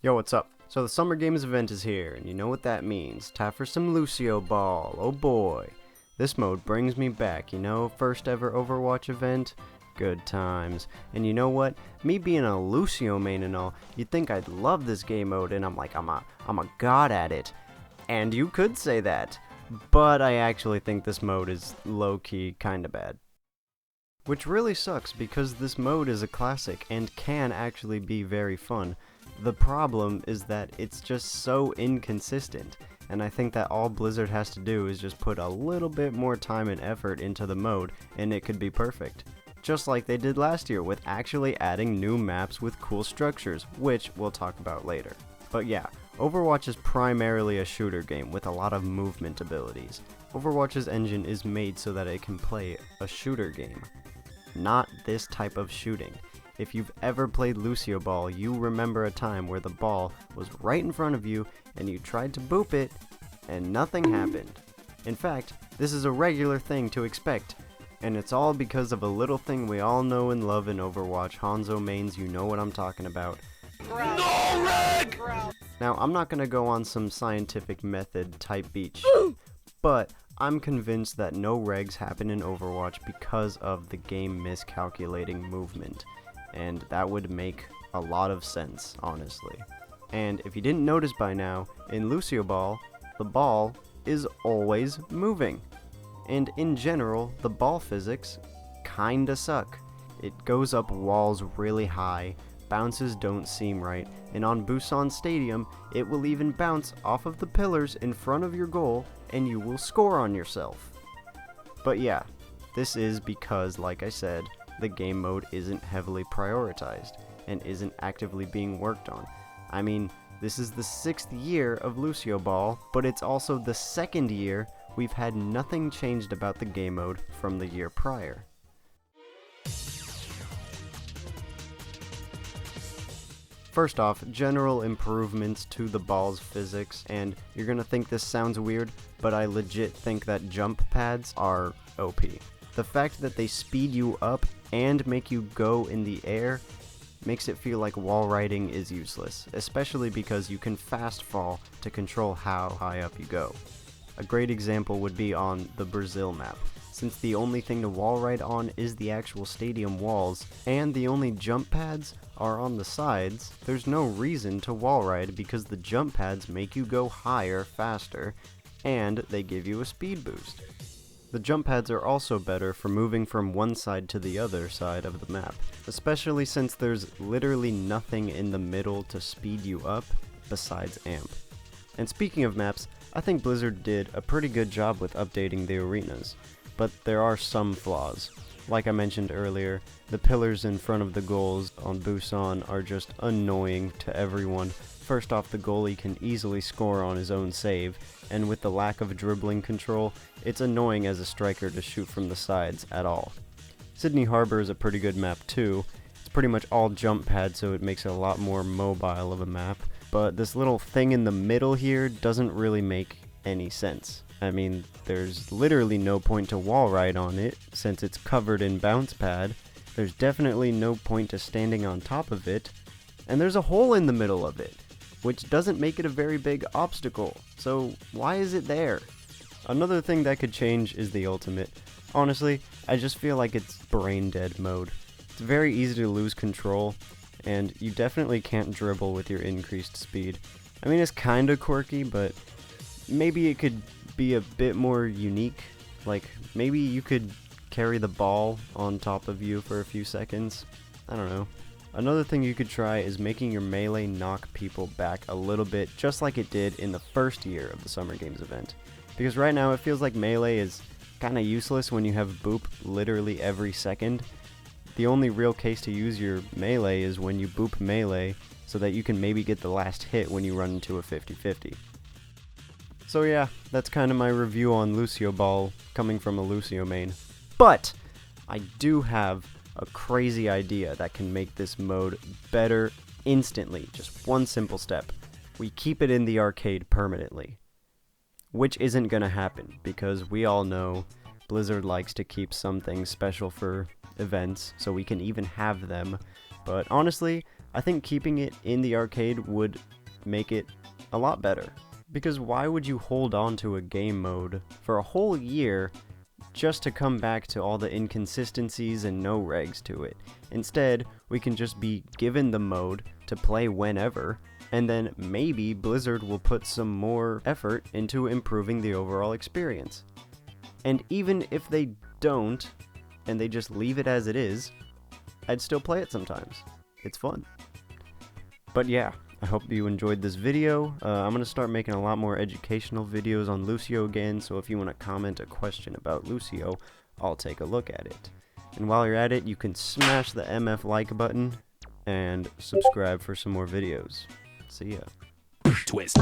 Yo, what's up? So the Summer Games event is here, and you know what that means. Time for some Lucio Ball, oh boy. This mode brings me back, first ever Overwatch event? Good times. And you know what? Me being a Lucio main and all, you'd think I'd love this game mode, and I'm a god at it. And you could say that. But I actually think this mode is low-key kinda bad. Which really sucks, because this mode is a classic, and can actually be very fun. The problem is that it's just so inconsistent, and I think that all Blizzard has to do is just put a little bit more time and effort into the mode, and it could be perfect. Just like they did last year with actually adding new maps with cool structures, which we'll talk about later. But yeah, Overwatch is primarily a shooter game with a lot of movement abilities. Overwatch's engine is made so that it can play a shooter game, not this type of shooting. If you've ever played Lucio Ball, you remember a time where the ball was right in front of you and you tried to boop it and nothing happened. In fact, this is a regular thing to expect, and it's all because of a little thing we all know and love in Overwatch. Hanzo mains, you know what I'm talking about. No reg! Now, I'm not gonna go on some scientific method type beat but I'm convinced that no regs happen in Overwatch because of the game miscalculating movement. And that would make a lot of sense, honestly. And if you didn't notice by now, in Lucio Ball, the ball is always moving. And in general, the ball physics kinda suck. It goes up walls really high, bounces don't seem right, and on Busan Stadium, it will even bounce off of the pillars in front of your goal, and you will score on yourself. But yeah, this is because, like I said, the game mode isn't heavily prioritized, and isn't actively being worked on. I mean, this is the 6th year of Lucio Ball, but it's also the 2nd year we've had nothing changed about the game mode from the year prior. First off, general improvements to the ball's physics, and you're gonna think this sounds weird, but I legit think that jump pads are OP. The fact that they speed you up and make you go in the air makes it feel like wall riding is useless, especially because you can fast fall to control how high up you go. A great example would be on the Brazil map. Since the only thing to wall ride on is the actual stadium walls, and the only jump pads are on the sides, there's no reason to wall ride because the jump pads make you go higher faster, and they give you a speed boost. The jump pads are also better for moving from one side to the other side of the map, especially since there's literally nothing in the middle to speed you up besides AMP. And speaking of maps, I think Blizzard did a pretty good job with updating the arenas, but there are some flaws. Like I mentioned earlier, the pillars in front of the goals on Busan are just annoying to everyone. First off, the goalie can easily score on his own save, and with the lack of dribbling control, it's annoying as a striker to shoot from the sides at all. Sydney Harbor is a pretty good map too. It's pretty much all jump pads, so it makes it a lot more mobile of a map, but this little thing in the middle here doesn't really make any sense. I mean, there's literally no point to wall ride on it, since it's covered in bounce pad. There's definitely no point to standing on top of it, and there's a hole in the middle of it, which doesn't make it a very big obstacle, so why is it there? Another thing that could change is the ultimate. Honestly, I just feel like it's brain dead mode. It's very easy to lose control, and you definitely can't dribble with your increased speed. I mean, it's kinda quirky, but maybe it could be a bit more unique. Like, maybe you could carry the ball on top of you for a few seconds. I don't know. Another thing you could try is making your melee knock people back a little bit, just like it did in the first year of the Summer Games event. Because right now it feels like melee is kinda useless when you have boop literally every second. The only real case to use your melee is when you boop melee, so that you can maybe get the last hit when you run into a 50-50. So yeah, that's kind of my review on Lucio Ball, coming from a Lucio main. But I do have a crazy idea that can make this mode better instantly. Just one simple step. We keep it in the arcade permanently. Which isn't gonna happen, because we all know Blizzard likes to keep some things special for events, so we can even have them. But honestly, I think keeping it in the arcade would make it a lot better. Because why would you hold on to a game mode for a whole year just to come back to all the inconsistencies and no regs to it? Instead, we can just be given the mode to play whenever, and then maybe Blizzard will put some more effort into improving the overall experience. And even if they don't, and they just leave it as it is, I'd still play it sometimes. It's fun. But yeah, I hope you enjoyed this video. I'm going to start making a lot more educational videos on Lucio again, so if you want to comment a question about Lucio, I'll take a look at it. And while you're at it, you can smash the MF like button and subscribe for some more videos. See ya. Twist.